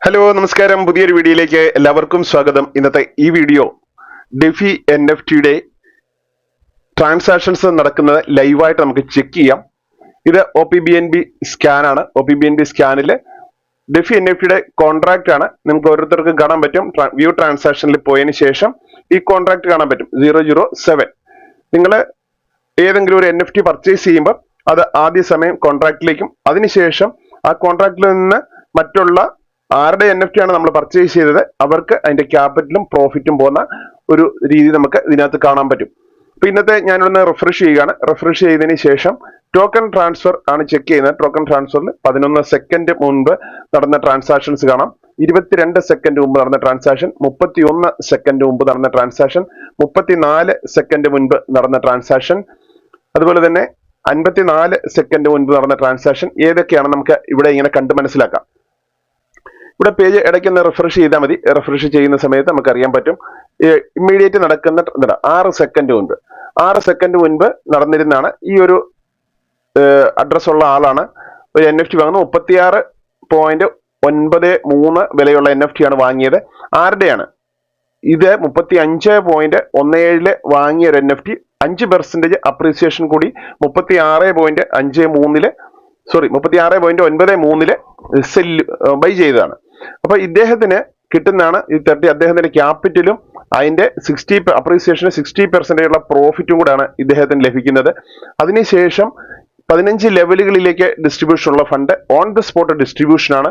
Hello നമസ്കാരം, പുതിയൊരു വീഡിയോയിലേക്ക് എല്ലാവർക്കും സ്വാഗതം. ഇന്നത്തെ ഈ വീഡിയോ ഡെഫി NFT ട്രാൻസാക്ഷൻസ് നടക്കുന്നത് ലൈവായിട്ട് നമുക്ക് ചെക്ക് ചെയ്യാം. ഇത് OPBNB സ്കാൻ ആണ്. OPBNB സ്കാനിൽ ഡെഫി NFT കോൺട്രാക്ട് ആണ്. നമുക്ക് ഓരോരുത്തർക്കും കാണാൻ പറ്റും. വ്യൂ ട്രാൻസാക്ഷനിൽ പോയതിന് ശേഷം ഈ കോൺട്രാക്ട് കാണാൻ പറ്റും 007. നിങ്ങൾ ഏതെങ്കിലും ഒരു NFT പർച്ചേസ് ചെയ്യുമ്പോൾ അത് ആദ്യ സമയം കോൺട്രാക്റ്റിലേക്കും അതിനുശേഷം ആ കോൺട്രാക്റ്റിൽ നിന്ന് മറ്റുള്ള ആരുടെ NFT ആണ് നമ്മൾ പർച്ചേസ് ചെയ്തത് അവർക്ക് അതിന്റെ ക്യാപിറ്റലും പ്രോഫിറ്റും പോകുന്ന ഒരു രീതി നമുക്ക് ഇതിനകത്ത് കാണാൻ പറ്റും. അപ്പൊ ഇന്നത്തെ ഞാനൊന്ന് റിഫ്രഷ് ചെയ്യുകയാണ്. റിഫ്രഷ് ചെയ്തതിന് ശേഷം ടോക്കൺ ട്രാൻസ്ഫർ ആണ് ചെക്ക് ചെയ്യുന്നത്. ടോക്കൺ ട്രാൻസ്ഫറിൽ 11 സെക്കൻഡ് മുൻപ് നടന്ന ട്രാൻസാക്ഷൻസ് കാണാം. 22 സെക്കൻഡ് മുമ്പ് നടന്ന ട്രാൻസാക്ഷൻ, 31 സെക്കൻഡ് മുമ്പ് നടന്ന ട്രാൻസാക്ഷൻ, 34 സെക്കൻഡ് മുൻപ് നടന്ന ട്രാൻസാക്ഷൻ, അതുപോലെ തന്നെ 54 സെക്കൻഡ് മുൻപ് നടന്ന ട്രാൻസാക്ഷൻ. ഏതൊക്കെയാണ് നമുക്ക് ഇവിടെ ഇങ്ങനെ കണ്ട് മനസ്സിലാക്കാം. ഇവിടെ പേജ് ഇടയ്ക്കൊന്ന് റിഫ്രഷ് ചെയ്താൽ മതി. റിഫ്രഷ് ചെയ്യുന്ന സമയത്ത് നമുക്ക് അറിയാൻ പറ്റും ഇമ്മീഡിയറ്റ് നടക്കുന്ന 6 സെക്കൻഡ് മുൻപ് 6 സെക്കൻഡ് മുൻപ് നടന്നിരുന്നാണ്. ഈ ഒരു അഡ്രസ് ഉള്ള ആളാണ് ഒരു NFT വാങ്ങുന്നത്. 36.93 വിലയുള്ള NFT ആണ് വാങ്ങിയത്. ആരുടെയാണ് ഇത്? 35.17 വാങ്ങിയ ഒരു NFT 5% അപ്രീസിയേഷൻ കൂടി 36.93 ബൈ ചെയ്തതാണ്. അപ്പൊ ഇദ്ദേഹത്തിന് കിട്ടുന്നതാണ് ഈ 30. അദ്ദേഹത്തിന്റെ ക്യാപിറ്റലും അതിന്റെ 60 അപ്രീസിയേഷന് 60% ഉള്ള പ്രോഫിറ്റും കൂടെയാണ് ഇദ്ദേഹത്തിന് ലഭിക്കുന്നത്. അതിനുശേഷം 15 ലെവലുകളിലേക്ക് ഡിസ്ട്രിബ്യൂഷൻ ഉള്ള fund on the spot distribution ആണ്.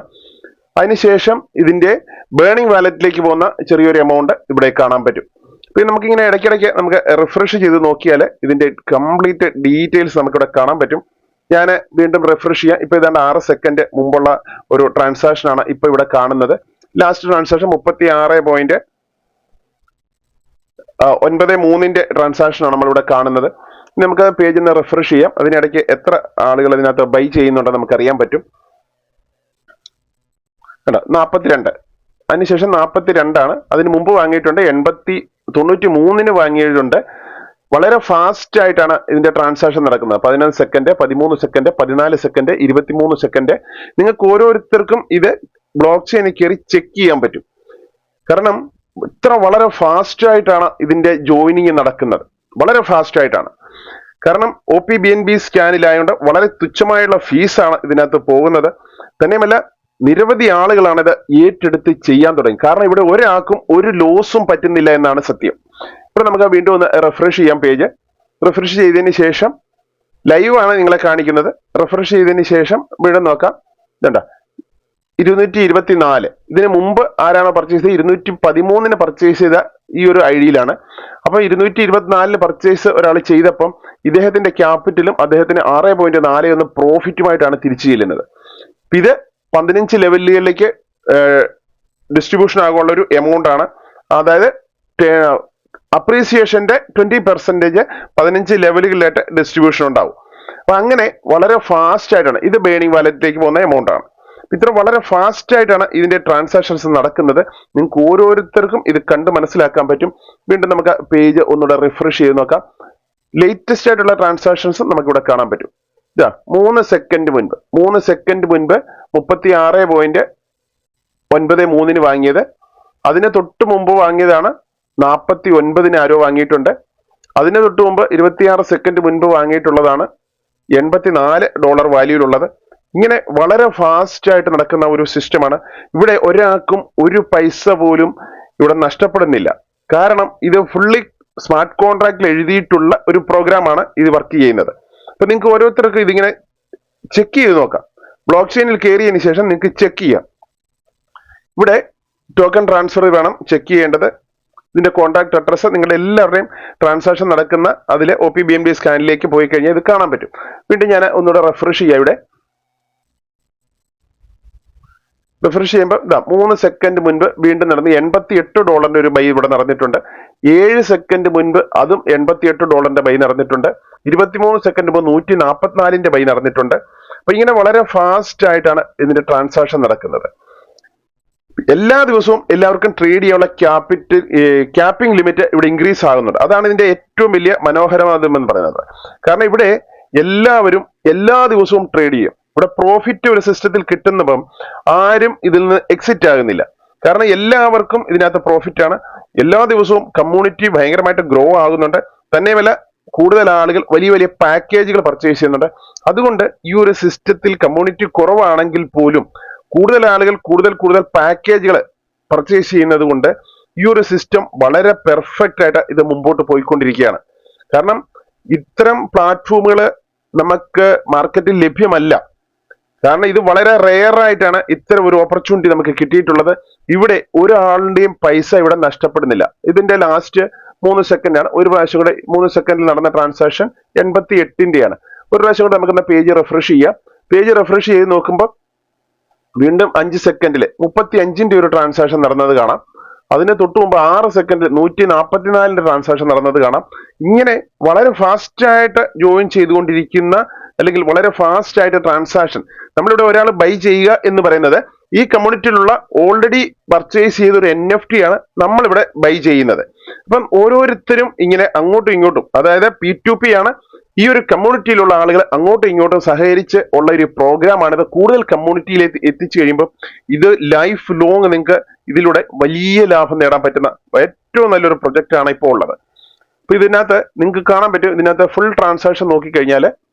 അതിനുശേഷം ഇതിന്റെ ബേണിംഗ് വാലറ്റിലേക്ക് പോകുന്ന ചെറിയൊരു എമൗണ്ട് ഇവിടെ കാണാൻ പറ്റും. പിന്നെ നമുക്കിങ്ങനെ ഇടയ്ക്കിടയ്ക്ക് നമുക്ക് റിഫ്രഷ് ചെയ്ത് നോക്കിയാൽ ഇതിന്റെ കംപ്ലീറ്റ് ഡീറ്റെയിൽസ് നമുക്കിവിടെ കാണാൻ പറ്റും. ഞാൻ വീണ്ടും റിഫ്രഷ് ചെയ്യാം. ഇപ്പൊ ഏതാണ്ട് 6 സെക്കൻഡ് മുമ്പുള്ള ഒരു ട്രാൻസാക്ഷൻ ആണ് ഇപ്പൊ ഇവിടെ കാണുന്നത്. ലാസ്റ്റ് ട്രാൻസാക്ഷൻ 36.93 ട്രാൻസാക്ഷൻ ആണ് നമ്മളിവിടെ കാണുന്നത്. നമുക്ക് പേജിൽ നിന്ന് റിഫ്രഷ് ചെയ്യാം. അതിനിടയ്ക്ക് എത്ര ആളുകൾ ഇതിനകത്ത് ബൈ ചെയ്യുന്നുണ്ടെന്ന് നമുക്ക് അറിയാൻ പറ്റും. 42. അതിനുശേഷം 42 ആണ്. അതിന് മുമ്പ് വാങ്ങിയിട്ടുണ്ട് 93 വാങ്ങിയിട്ടുണ്ട്. വളരെ ഫാസ്റ്റ് ആയിട്ടാണ് ഇതിന്റെ ട്രാൻസാക്ഷൻ നടക്കുന്നത്. 11 സെക്കൻഡ്, 13 സെക്കൻഡ്, 14 സെക്കൻഡ്, 23 സെക്കൻഡ്. നിങ്ങൾക്ക് ഓരോരുത്തർക്കും ഇത് ബ്ലോക്ക് ചെയിനിൽ കയറി ചെക്ക് ചെയ്യാൻ പറ്റും. കാരണം വളരെ ഫാസ്റ്റ് ആയിട്ടാണ് ഇതിന്റെ ജോയിനിങ് നടക്കുന്നത്. വളരെ ഫാസ്റ്റ് ആയിട്ടാണ്. കാരണം OPBNB സ്കാനിലായതുകൊണ്ട് വളരെ തുച്ഛമായുള്ള ഫീസാണ് ഇതിനകത്ത് പോകുന്നത്. തന്നെയുമല്ല നിരവധി ആളുകളാണ് ഇത് ഏറ്റെടുത്ത് ചെയ്യാൻ തുടങ്ങി. കാരണം ഇവിടെ ഒരാൾക്കും ഒരു ലോസും പറ്റുന്നില്ല എന്നാണ് സത്യം. ഇപ്പൊ നമുക്ക് വീണ്ടും ഒന്ന് റിഫ്രഷ് ചെയ്യാം. പേജ് റിഫ്രഷ് ചെയ്തതിന് ശേഷം ലൈവ് ആണ് നിങ്ങളെ കാണിക്കുന്നത്. റിഫ്രഷ് ചെയ്തതിന് ശേഷം വീണ്ടും നോക്കാം. ഇതുണ്ട 224. ഇതിന് മുമ്പ് ആരാണ് പർച്ചേസ് ചെയ്ത് 213 പർച്ചേസ് ചെയ്ത ഈ ഒരു ഐഡിയിലാണ്. അപ്പൊ 224 പർച്ചേസ് ഒരാൾ ചെയ്തപ്പം ഇദ്ദേഹത്തിന്റെ ക്യാപിറ്റലും അദ്ദേഹത്തിന് 6.41 പ്രോഫിറ്റുമായിട്ടാണ് തിരിച്ചു ചെല്ലുന്നത്. ഇത് 15 ലെവലുകളിലേക്ക് ഡിസ്ട്രിബ്യൂഷൻ ആകാനുള്ള ഒരു എമൗണ്ട് ആണ്. അതായത് അപ്രീസിയേഷന്റെ 20% 15 ലെവലുകളിലായിട്ട് ഡിസ്ട്രിബ്യൂഷൻ ഉണ്ടാവും. അപ്പൊ അങ്ങനെ വളരെ ഫാസ്റ്റ് ആയിട്ടാണ് ഇത് ബേണിംഗ് വാലറ്റിലേക്ക് പോകുന്ന എമൗണ്ട് ആണ്. ഇത്ര വളരെ ഫാസ്റ്റ് ആയിട്ടാണ് ഇതിന്റെ ട്രാൻസാക്ഷൻസ് നടക്കുന്നത്. നിങ്ങൾക്ക് ഓരോരുത്തർക്കും ഇത് കണ്ട് മനസ്സിലാക്കാൻ പറ്റും. വീണ്ടും നമുക്ക് പേജ് ഒന്നുകൂടെ റിഫ്രഷ് ചെയ്ത് നോക്കാം. ലേറ്റസ്റ്റ് ആയിട്ടുള്ള ട്രാൻസാക്ഷൻസ് നമുക്ക് ഇവിടെ കാണാൻ പറ്റും. 3 സെക്കൻഡ് മുൻപ് 36.93 വാങ്ങിയത്. അതിന് തൊട്ട് മുമ്പ് വാങ്ങിയതാണ് 49 ആരോ വാങ്ങിയിട്ടുണ്ട്. അതിന് തൊട്ട് മുമ്പ് 26 സെക്കൻഡ് മുൻപ് വാങ്ങിയിട്ടുള്ളതാണ് $84 വാല്യൂയിലുള്ളത്. ഇങ്ങനെ വളരെ ഫാസ്റ്റ് ആയിട്ട് നടക്കുന്ന ഒരു സിസ്റ്റമാണ്. ഇവിടെ ഒരാൾക്കും ഒരു പൈസ പോലും ഇവിടെ നഷ്ടപ്പെടുന്നില്ല. കാരണം ഇത് ഫുള്ളി സ്മാർട്ട് കോൺട്രാക്റ്റിൽ എഴുതിയിട്ടുള്ള ഒരു പ്രോഗ്രാമാണ് ഇത് വർക്ക് ചെയ്യുന്നത്. അപ്പൊ നിങ്ങൾക്ക് ഓരോരുത്തർക്കും ഇതിങ്ങനെ ചെക്ക് ചെയ്ത് നോക്കാം. ബ്ലോക്ക് ചെയിനിൽ കയറിയതിന് ശേഷം നിങ്ങൾക്ക് ചെക്ക് ചെയ്യാം. ഇവിടെ ടോക്കൺ ട്രാൻസ്ഫർ വേണം ചെക്ക് ചെയ്യേണ്ടത്. ഇതിന്റെ കോൺടാക്ട് അഡ്രസ്സ് നിങ്ങളുടെ എല്ലാവരുടെയും ട്രാൻസാക്ഷൻ നടക്കുന്ന അതിൽ OPBNB സ്കാനിലേക്ക് പോയി കഴിഞ്ഞാൽ ഇത് കാണാൻ പറ്റും. വീണ്ടും ഞാൻ ഒന്നുകൂടെ റിഫ്രഷ് ചെയ്യാം. ഇവിടെ റിഫ്രഷ് ചെയ്യുമ്പോൾ 3 സെക്കൻഡ് മുൻപ് വീണ്ടും നടന്ന് $88 ഒരു ബൈ ഇവിടെ നടന്നിട്ടുണ്ട്. 7 സെക്കൻഡ് മുൻപ് അതും $88 ബൈ നടന്നിട്ടുണ്ട്. 23 സെക്കൻഡ് മുമ്പ് 144 ബൈ നടന്നിട്ടുണ്ട്. അപ്പൊ ഇങ്ങനെ വളരെ ഫാസ്റ്റ് ആയിട്ടാണ് ഇതിന്റെ ട്രാൻസാക്ഷൻ നടക്കുന്നത്. എല്ലാ ദിവസവും എല്ലാവർക്കും ട്രേഡ് ചെയ്യാനുള്ള ക്യാപ്പിംഗ് ലിമിറ്റ് ഇവിടെ ഇൻക്രീസ് ആകുന്നുണ്ട്. അതാണ് ഇതിന്റെ ഏറ്റവും വലിയ മനോഹരമാണെന്ന് പറയുന്നത്. കാരണം ഇവിടെ എല്ലാവരും എല്ലാ ദിവസവും ട്രേഡ് ചെയ്യും. ഇവിടെ പ്രോഫിറ്റ് ഒരു സിസ്റ്റത്തിൽ കിട്ടുന്നപ്പം ആരും ഇതിൽ നിന്ന് എക്സിറ്റ് ആകുന്നില്ല. കാരണം എല്ലാവർക്കും ഇതിനകത്ത് പ്രോഫിറ്റ് ആണ്. എല്ലാ ദിവസവും കമ്മ്യൂണിറ്റി ഭയങ്കരമായിട്ട് ഗ്രോ ആകുന്നുണ്ട്. തന്നെയുമല്ല കൂടുതൽ ആളുകൾ വലിയ വലിയ പാക്കേജുകൾ പർച്ചേസ് ചെയ്യുന്നുണ്ട്. അതുകൊണ്ട് ഈ ഒരു സിസ്റ്റത്തിൽ കമ്മ്യൂണിറ്റി കുറവാണെങ്കിൽ പോലും കൂടുതൽ ആളുകൾ കൂടുതൽ പാക്കേജുകൾ പർച്ചേസ് ചെയ്യുന്നത് കൊണ്ട് ഈ ഒരു സിസ്റ്റം വളരെ പെർഫെക്റ്റ് ആയിട്ട് ഇത് മുമ്പോട്ട് പോയിക്കൊണ്ടിരിക്കുകയാണ്. കാരണം ഇത്തരം പ്ലാറ്റ്ഫോമുകൾ നമുക്ക് മാർക്കറ്റിൽ ലഭ്യമല്ല. കാരണം ഇത് വളരെ റെയർ ആയിട്ടാണ് ഇത്തരം ഒരു ഓപ്പർച്യൂണിറ്റി നമുക്ക് കിട്ടിയിട്ടുള്ളത്. ഇവിടെ ഒരാളുടെയും പൈസ ഇവിടെ നഷ്ടപ്പെടുന്നില്ല. ഇതിന്റെ ലാസ്റ്റ് 3 സെക്കൻഡാണ്. ഒരു പ്രാവശ്യം കൂടെ 3 സെക്കൻഡിൽ നടന്ന ട്രാൻസാക്ഷൻ 88ന്റെയാണ്. ഒരു പ്രാവശ്യം കൂടെ നമുക്ക് പേജ് റിഫ്രഷ് ചെയ്യാം. പേജ് റിഫ്രഷ് ചെയ്ത് നോക്കുമ്പോൾ വീണ്ടും 5 സെക്കൻഡിൽ 35ന്റെ ഒരു ട്രാൻസാക്ഷൻ നടന്നത് കാണാം. അതിന് തൊട്ട് മുമ്പ് 6 സെക്കൻഡ് 144ന്റെ ട്രാൻസാക്ഷൻ നടന്നത് കാണാം. ഇങ്ങനെ വളരെ ഫാസ്റ്റ് ആയിട്ട് ജോയിൻ ചെയ്തുകൊണ്ടിരിക്കുന്ന അല്ലെങ്കിൽ വളരെ ഫാസ്റ്റ് ആയിട്ട് ട്രാൻസാക്ഷൻ. നമ്മളിവിടെ ഒരാൾ ബൈ ചെയ്യുക എന്ന് പറയുന്നത് ഈ കമ്മ്യൂണിറ്റിയിലുള്ള ഓൾറെഡി പർച്ചേസ് ചെയ്ത ഒരു NFT ആണ് നമ്മളിവിടെ ബൈ ചെയ്യുന്നത്. അപ്പം ഓരോരുത്തരും ഇങ്ങനെ അങ്ങോട്ടും ഇങ്ങോട്ടും, അതായത് P2P ആണ്. ഈ ഒരു കമ്മ്യൂണിറ്റിയിലുള്ള ആളുകൾ അങ്ങോട്ടും ഇങ്ങോട്ടും സഹകരിച്ച് ഉള്ള ഒരു പ്രോഗ്രാമാണിത്. കൂടുതൽ കമ്മ്യൂണിറ്റിയിലേക്ക് എത്തിച്ചു കഴിയുമ്പോൾ ഇത് ലൈഫ് ലോങ് നിങ്ങൾക്ക് ഇതിലൂടെ വലിയ ലാഭം നേടാൻ പറ്റുന്ന ഏറ്റവും നല്ലൊരു പ്രൊജക്റ്റ് ആണ് ഇപ്പോൾ ഉള്ളത്. അപ്പൊ ഇതിനകത്ത് നിങ്ങൾക്ക് കാണാൻ പറ്റും, ഇതിനകത്ത് ഫുൾ ട്രാൻസാക്ഷൻ നോക്കിക്കഴിഞ്ഞാൽ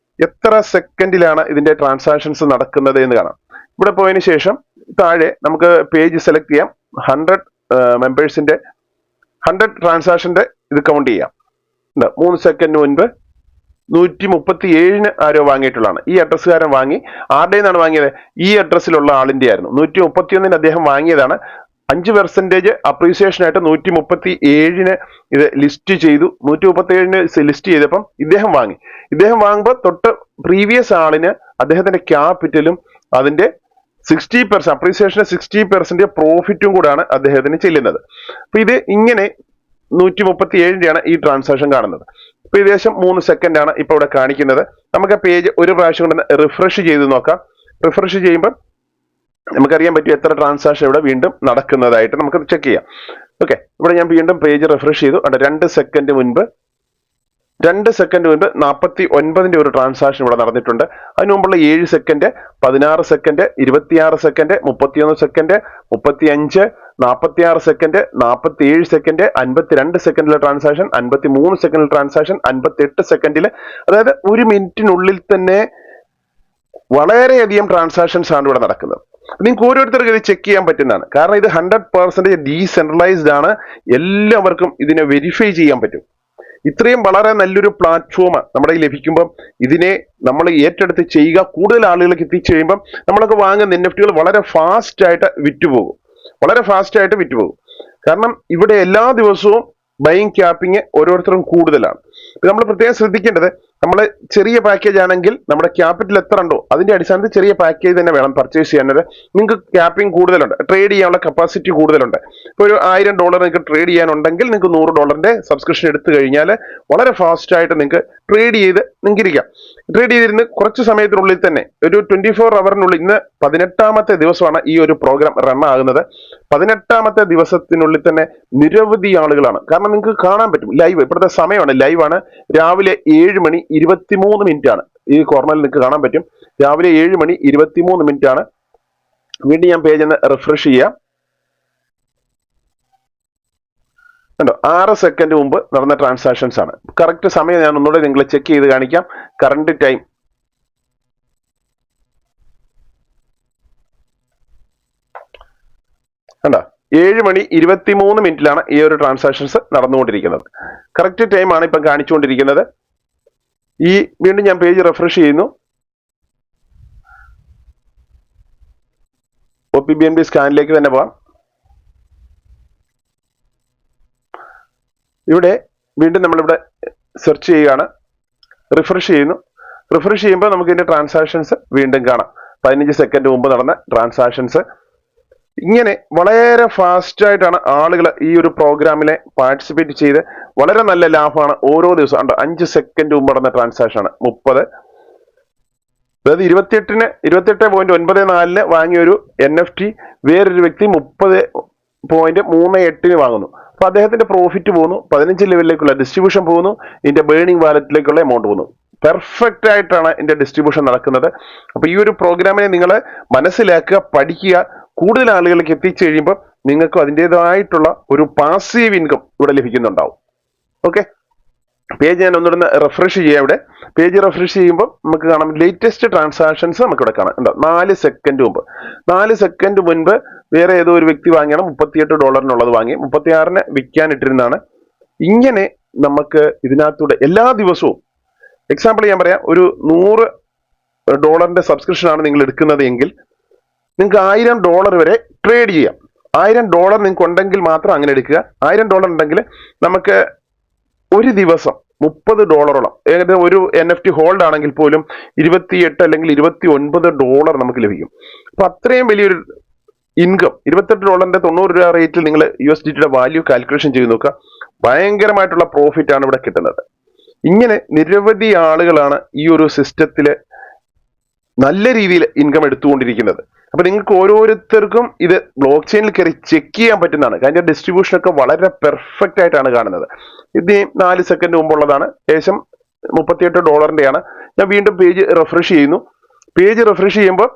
എത്ര സെക്കൻഡിലാണ് ഇതിന്റെ ട്രാൻസാക്ഷൻസ് നടക്കുന്നത് എന്ന് കാണാം. ഇവിടെ പോയതിനു ശേഷം താഴെ നമുക്ക് പേജ് സെലക്ട് ചെയ്യാം. 100 മെമ്പേഴ്സിന്റെ 100 ട്രാൻസാക്ഷന്റെ ഇത് കൗണ്ട് ചെയ്യാം. 3 സെക്കൻഡ് മുൻപ് 137 ആരോ വാങ്ങിയിട്ടുള്ളതാണ്. ഈ അഡ്രസ്സുകാരൻ വാങ്ങി. ആരുടെ നിന്നാണ് വാങ്ങിയത്? ഈ അഡ്രസ്സിലുള്ള ആളിന്റെ ആയിരുന്നു. 131 അദ്ദേഹം വാങ്ങിയതാണ്. 5% അപ്രീസിയേഷൻ ആയിട്ട് 137 ഇത് ലിസ്റ്റ് ചെയ്തു. 137 ലിസ്റ്റ് ചെയ്തപ്പം ഇദ്ദേഹം വാങ്ങി. ഇദ്ദേഹം വാങ്ങുമ്പോൾ തൊട്ട് പ്രീവിയസ് ആളിന് അദ്ദേഹത്തിന്റെ ക്യാപിറ്റലും അതിന്റെ 60% അപ്രീസിയേഷന് 60% പ്രോഫിറ്റും കൂടാണ് അദ്ദേഹത്തിന് ചെല്ലുന്നത്. അപ്പൊ ഇത് ഇങ്ങനെ 137ന്റെയാണ് ഈ ട്രാൻസാക്ഷൻ കാണുന്നത്. ഇപ്പൊ ഏകദേശം 3 സെക്കൻഡ് ആണ് ഇപ്പൊ ഇവിടെ കാണിക്കുന്നത്. നമുക്ക് പേജ് ഒരു പ്രാവശ്യം കൊണ്ട് റിഫ്രഷ് ചെയ്ത് നോക്കാം. റിഫ്രഷ് ചെയ്യുമ്പോൾ നമുക്കറിയാൻ പറ്റും എത്ര ട്രാൻസാക്ഷൻ ഇവിടെ വീണ്ടും നടക്കുന്നതായിട്ട് നമുക്ക് ചെക്ക് ചെയ്യാം. ഓക്കെ, ഇവിടെ ഞാൻ വീണ്ടും പേജ് റിഫ്രഷ് ചെയ്തു. 2 സെക്കൻഡ് മുൻപ് 49ന്റെ ഒരു ട്രാൻസാക്ഷൻ ഇവിടെ നടന്നിട്ടുണ്ട്. അതിന് മുമ്പുള്ള 7 second, 16 second, 26 second, 31 second, 35, 46 second, 47 second, 52 സെക്കൻഡിലെ ട്രാൻസാക്ഷൻ, 53 സെക്കൻഡിലെ ട്രാൻസാക്ഷൻ, 58 സെക്കൻഡിൽ, അതായത് 1 മിനിറ്റിനുള്ളിൽ തന്നെ വളരെയധികം ട്രാൻസാക്ഷൻസ് ആണ് ഇവിടെ നടക്കുന്നത്. നിങ്ങൾക്ക് ഓരോരുത്തർക്കും ഇത് ചെക്ക് ചെയ്യാൻ പറ്റുന്നതാണ്. കാരണം ഇത് 100% ഡീസെൻട്രലൈസ്ഡ് ആണ്. എല്ലാവർക്കും ഇതിനെ വെരിഫൈ ചെയ്യാൻ പറ്റും. ഇത്രയും വളരെ നല്ലൊരു പ്ലാറ്റ്ഫോം നമ്മുടെ ലഭിക്കുമ്പോൾ ഇതിനെ നമ്മൾ ഏറ്റെടുത്ത് ചെയ്യുക. കൂടുതൽ ആളുകൾക്ക് എത്തിച്ചു കഴിയുമ്പോൾ നമ്മളൊക്കെ വാങ്ങുന്ന NFTകൾ വളരെ ഫാസ്റ്റ് ആയിട്ട് വിറ്റുപോകും. കാരണം ഇവിടെ എല്ലാ ദിവസവും ബൈങ് ക്യാപ്പിംഗ് ഓരോരുത്തരും കൂടുതലാണ്. നമ്മൾ പ്രത്യേകം ശ്രദ്ധിക്കേണ്ടത്, നമ്മൾ ചെറിയ പാക്കേജ് ആണെങ്കിൽ നമ്മുടെ ക്യാപിറ്റൽ എത്ര ഉണ്ടോ അതിന്റെ അടിസ്ഥാനത്തിൽ ചെറിയ പാക്കേജ് തന്നെ വേണം പർച്ചേസ് ചെയ്യാനായിട്ട്. നിങ്ങൾക്ക് ക്യാപ്പിംഗ് കൂടുതലുണ്ട്, ട്രേഡ് ചെയ്യാനുള്ള കപ്പാസിറ്റി കൂടുതലുണ്ട്. ഇപ്പോൾ ഒരു $1000 നിങ്ങൾക്ക് ട്രേഡ് ചെയ്യാനുണ്ടെങ്കിൽ നിങ്ങൾക്ക് $100 സബ്സ്ക്രിപ്ഷൻ എടുത്തു കഴിഞ്ഞാൽ വളരെ ഫാസ്റ്റ് ആയിട്ട് നിങ്ങൾക്ക് ട്രേഡ് ചെയ്ത് നിങ്ങൾക്ക് ഇരിക്കാം. ട്രേഡ് ചെയ്തിരുന്ന് കുറച്ച് സമയത്തിനുള്ളിൽ തന്നെ ഒരു 24 ഹവറിനുള്ളിൽ, ഇന്ന് 18ാമത്തെ ദിവസമാണ് ഈ ഒരു പ്രോഗ്രാം റൺ ആകുന്നത്. 18ാമത്തെ ദിവസത്തിനുള്ളിൽ തന്നെ നിരവധി ആളുകളാണ്. കാരണം നിങ്ങൾക്ക് കാണാൻ പറ്റും ലൈവ്, ഇപ്പോഴത്തെ സമയമാണ് ലൈവാണ്. രാവിലെ 7:23 ആണ്. ഈ കോർണറിൽ നിങ്ങൾക്ക് കാണാൻ പറ്റും രാവിലെ 7:23 ആണ്. വീണ്ടും ഞാൻ പേജ് ഒന്ന് റിഫ്രഷ് ചെയ്യാം. കണ്ടോ, 6 സെക്കൻഡ് മുമ്പ് നടന്ന ട്രാൻസാക്ഷൻസ് ആണ്. കറക്റ്റ് സമയം ഞാൻ ഒന്നുകൂടെ നിങ്ങൾ ചെക്ക് ചെയ്ത് കാണിക്കാം. കറണ്ട് ടൈം കണ്ടോ, 7:23 ഈ ഒരു ട്രാൻസാക്ഷൻസ് നടന്നുകൊണ്ടിരിക്കുന്നത്. കറക്റ്റ് ടൈം ആണ് ഇപ്പം കാണിച്ചുകൊണ്ടിരിക്കുന്നത്. ഈ വീണ്ടും ഞാൻ പേജ് റിഫ്രഷ് ചെയ്യുന്നു. OPBNB സ്കാനിലേക്ക് തന്നെ പോവാം. ഇവിടെ വീണ്ടും നമ്മളിവിടെ സെർച്ച് ചെയ്യുകയാണ്, റിഫ്രഷ് ചെയ്യുന്നു. റിഫ്രഷ് ചെയ്യുമ്പോൾ നമുക്ക് ഇതിന്റെ ട്രാൻസാക്ഷൻസ് വീണ്ടും കാണാം. 15 സെക്കൻഡ് മുമ്പ് നടന്ന ട്രാൻസാക്ഷൻസ്. ഇങ്ങനെ വളരെ ഫാസ്റ്റ് ആയിട്ടാണ് ആളുകൾ ഈ ഒരു പ്രോഗ്രാമിലെ പാർട്ടിസിപ്പേറ്റ് ചെയ്ത് വളരെ നല്ല ലാഭമാണ് ഓരോ ദിവസവും. 5 സെക്കൻഡ് മുമ്പ് നടന്ന ട്രാൻസാക്ഷൻ ആണ് 30. അതായത് 28.94 വാങ്ങിയ ഒരു NFT വേറൊരു വ്യക്തി 30.38 വാങ്ങുന്നു. അപ്പൊ അദ്ദേഹത്തിന്റെ പ്രോഫിറ്റ് പോകുന്നു. 15 ലെവലിലേക്കുള്ള ഡിസ്ട്രിബ്യൂഷൻ പോകുന്നു. ഇതിന്റെ ബേണിംഗ് വാലറ്റിലേക്കുള്ള എമൗണ്ട് പോകുന്നു. പെർഫെക്റ്റ് ആയിട്ടാണ് ഇതിന്റെ ഡിസ്ട്രിബ്യൂഷൻ നടക്കുന്നത്. അപ്പൊ ഈ ഒരു പ്രോഗ്രാമിനെ നിങ്ങൾ മനസ്സിലാക്കുക, പഠിക്കുക, കൂടുതൽ ആളുകളിലേക്ക് എത്തിച്ചു കഴിയുമ്പോൾ നിങ്ങൾക്ക് അതിൻ്റെതായിട്ടുള്ള ഒരു പാസീവ് ഇൻകം ഇവിടെ ലഭിക്കുന്നുണ്ടാവും. ഓക്കെ, പേജ് ഞാൻ ഒന്നുകൂടെ റിഫ്രഷ് ചെയ്യാം. ഇവിടെ പേജ് റിഫ്രഷ് ചെയ്യുമ്പോൾ നമുക്ക് കാണാം ലേറ്റസ്റ്റ് ട്രാൻസാക്ഷൻസ് നമുക്ക് ഇവിടെ കാണാം. ഉണ്ടോ, 4 സെക്കൻഡ് മുമ്പ് 4 സെക്കൻഡ് മുൻപ് വേറെ ഏതോ ഒരു വ്യക്തി വാങ്ങിയാണ് $38 വാങ്ങി, 36 വിൽക്കാൻ ഇട്ടിരുന്നതാണ്. ഇങ്ങനെ നമുക്ക് ഇതിനകത്തൂടെ എല്ലാ ദിവസവും, എക്സാമ്പിൾ ഞാൻ പറയാം, ഒരു $100 സബ്സ്ക്രിപ്ഷൻ ആണ് നിങ്ങൾ എടുക്കുന്നത് എങ്കിൽ നിങ്ങൾക്ക് $1000 വരെ ട്രേഡ് ചെയ്യാം. $1000 നിങ്ങൾക്ക് ഉണ്ടെങ്കിൽ മാത്രം അങ്ങനെ എടുക്കുക. $1000 ഉണ്ടെങ്കിൽ നമുക്ക് ഒരു ദിവസം $30 ഏകദേശം ഒരു NFT ഹോൾഡ് ആണെങ്കിൽ പോലും 28 അല്ലെങ്കിൽ $29 നമുക്ക് ലഭിക്കും. അപ്പൊ അത്രയും വലിയൊരു ഇൻകം, $28 90 റേറ്റിൽ നിങ്ങൾ USDT വാല്യൂ കാൽക്കുലേഷൻ ചെയ്ത് നോക്കുക. ഭയങ്കരമായിട്ടുള്ള പ്രോഫിറ്റ് ആണ് ഇവിടെ കിട്ടുന്നത്. ഇങ്ങനെ നിരവധി ആളുകളാണ് ഈ ഒരു സിസ്റ്റത്തില് നല്ല രീതിയിൽ ഇൻകം എടുത്തുകൊണ്ടിരിക്കുന്നത്. അപ്പൊ നിങ്ങൾക്ക് ഓരോരുത്തർക്കും ഇത് ബ്ലോക്ക് ചെയിനിൽ കയറി ചെക്ക് ചെയ്യാൻ പറ്റുന്നതാണ്. അതിന്റെ ഡിസ്ട്രിബ്യൂഷൻ ഒക്കെ വളരെ പെർഫെക്റ്റ് ആയിട്ടാണ് കാണുന്നത്. ഇത് 4 സെക്കൻഡ് മുമ്പുള്ളതാണ്, ഏകദേശം $38 ഞാൻ വീണ്ടും പേജ് റിഫ്രഷ് ചെയ്യുന്നു. പേജ് റിഫ്രഷ് ചെയ്യുമ്പോൾ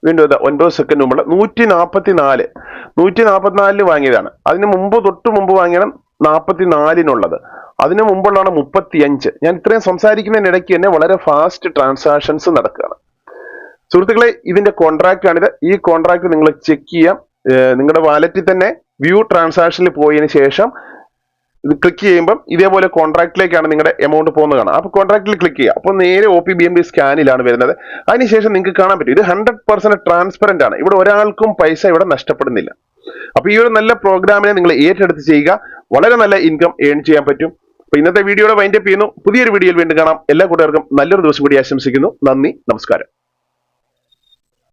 വീണ്ടും 9 സെക്കൻഡ് മുമ്പുള്ള 144 വാങ്ങിയതാണ്. അതിന് തൊട്ട് മുമ്പ് വാങ്ങിയാണ് 44 അതിന് മുമ്പുള്ളതാണ് 35. ഞാൻ ഇത്രയും സംസാരിക്കുന്നതിനിടയ്ക്ക് തന്നെ വളരെ ഫാസ്റ്റ് ട്രാൻസാക്ഷൻസ് നടക്കുകയാണ്. സുഹൃത്തുക്കളെ, ഇതിന്റെ കോൺട്രാക്ട് ആണിത്. ഈ കോൺട്രാക്ട് നിങ്ങൾ ചെക്ക് ചെയ്യാം. നിങ്ങളുടെ വാലറ്റിൽ തന്നെ വ്യൂ ട്രാൻസാക്ഷനിൽ പോയതിനു ശേഷം ഇത് ക്ലിക്ക് ചെയ്യുമ്പോൾ ഇതേപോലെ കോൺട്രാക്റ്റിലേക്കാണ് നിങ്ങളുടെ എമൗണ്ട് പോകുന്നത് കാണാം. അപ്പൊ കോൺട്രാക്റ്റിൽ ക്ലിക്ക് ചെയ്യുക. അപ്പോൾ നേരെ OPBNB സ്കാനിലാണ് വരുന്നത്. അതിനുശേഷം നിങ്ങൾക്ക് കാണാൻ പറ്റും ഇത് 100% ട്രാൻസ്പെറന്റ് ആണ്. ഇവിടെ ഒരാൾക്കും പൈസ ഇവിടെ നഷ്ടപ്പെടുന്നില്ല. അപ്പൊ ഈ ഒരു നല്ല പ്രോഗ്രാമിനെ നിങ്ങൾ ഏറ്റെടുത്ത് ചെയ്യുക. വളരെ നല്ല ഇൻകം ഏൺ ചെയ്യാൻ പറ്റും. അപ്പൊ ഇന്നത്തെ വീഡിയോയുടെ വൈൻഡപ്പ് ചെയ്യുന്നു. പുതിയൊരു വീഡിയോയിൽ വീണ്ടും കാണാം. എല്ലാ കൂട്ടുകാർക്കും നല്ലൊരു ദിവസം കൂടി ആശംസിക്കുന്നു. നന്ദി, നമസ്കാരം.